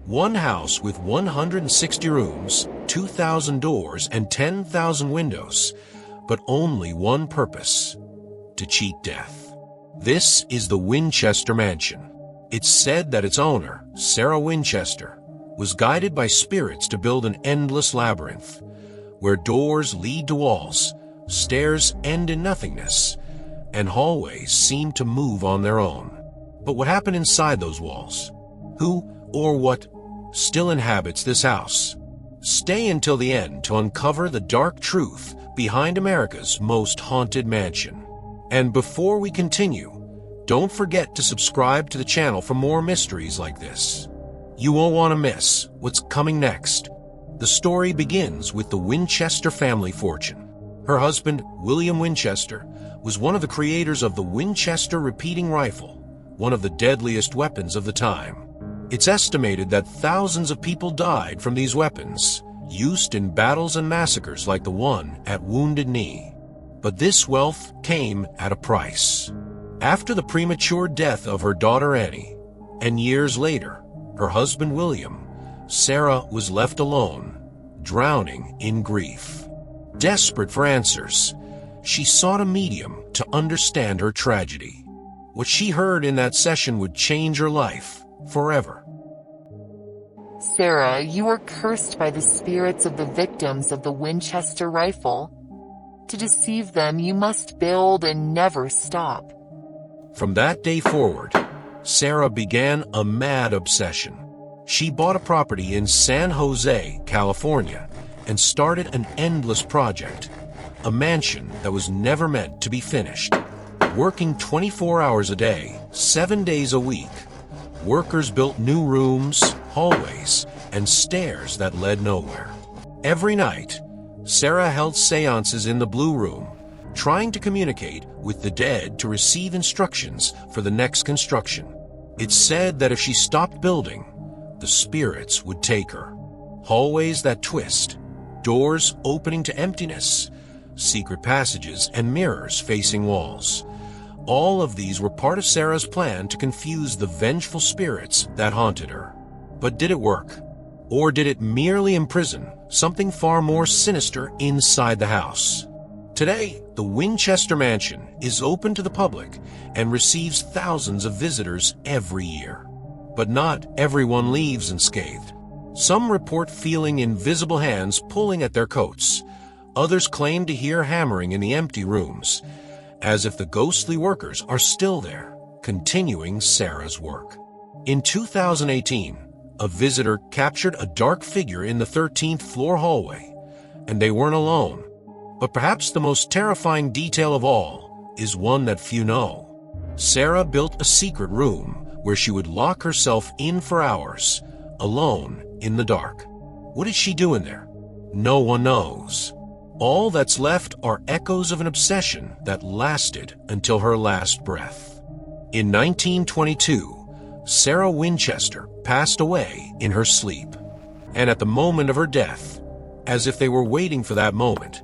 One house with 160 rooms, 2,000 doors, and 10,000 windows, but only one purpose: to cheat death. This is the Winchester Mansion. It's said that its owner, Sarah Winchester, was guided by spirits to build an endless labyrinth, where doors lead to walls, stairs end in nothingness, and hallways seem to move on their own. But what happened inside those walls? Who or what still inhabits this house? Stay until the end to uncover the dark truth behind America's most haunted mansion. And before we continue, don't forget to subscribe to the channel for more mysteries like this. You won't want to miss what's coming next. The story begins with the Winchester family fortune. Her husband, William Winchester, was one of the creators of the Winchester repeating rifle, one of the deadliest weapons of the time. It's estimated that thousands of people died from these weapons, used in battles and massacres like the one at Wounded Knee. But this wealth came at a price. After the premature death of her daughter Annie, and years later, her husband William, Sarah was left alone, drowning in grief. Desperate for answers, she sought a medium to understand her tragedy. What she heard in that session would change her life forever. Sarah, you are cursed by the spirits of the victims of the Winchester rifle. To deceive them, you must build and never stop. From that day forward, Sarah began a mad obsession. She bought a property in San Jose, California, and started an endless project, a mansion that was never meant to be finished. Working 24 hours a day, 7 days a week, workers built new rooms, hallways, and stairs that led nowhere. Every night, Sarah held seances in the Blue Room, trying to communicate with the dead to receive instructions for the next construction. It's said that if she stopped building, the spirits would take her. Hallways that twist, doors opening to emptiness, secret passages, and mirrors facing walls. All of these were part of Sarah's plan to confuse the vengeful spirits that haunted her. But did it work? Or did it merely imprison something far more sinister inside the house? Today, the Winchester Mansion is open to the public and receives thousands of visitors every year. But not everyone leaves unscathed. Some report feeling invisible hands pulling at their coats. Others claim to hear hammering in the empty rooms, as if the ghostly workers are still there, continuing Sarah's work. In 2018, a visitor captured a dark figure in the 13th floor hallway, and they weren't alone. But perhaps the most terrifying detail of all is one that few know. Sarah built a secret room where she would lock herself in for hours, alone in the dark. What did she do in there? No one knows. All that's left are echoes of an obsession that lasted until her last breath. In 1922, Sarah Winchester passed away in her sleep. And at the moment of her death, as if they were waiting for that moment,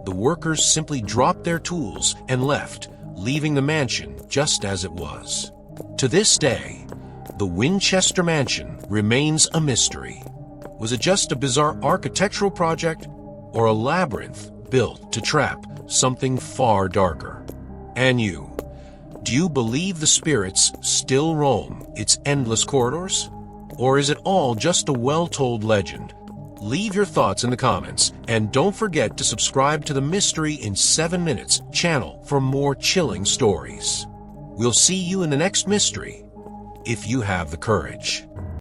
the workers simply dropped their tools and left, leaving the mansion just as it was. To this day, the Winchester Mansion remains a mystery. Was it just a bizarre architectural project, or a labyrinth built to trap something far darker? And you, do you believe the spirits still roam its endless corridors? Or is it all just a well-told legend? Leave your thoughts in the comments, and don't forget to subscribe to the Mystery in 7 Minutes channel for more chilling stories. We'll see you in the next mystery, if you have the courage.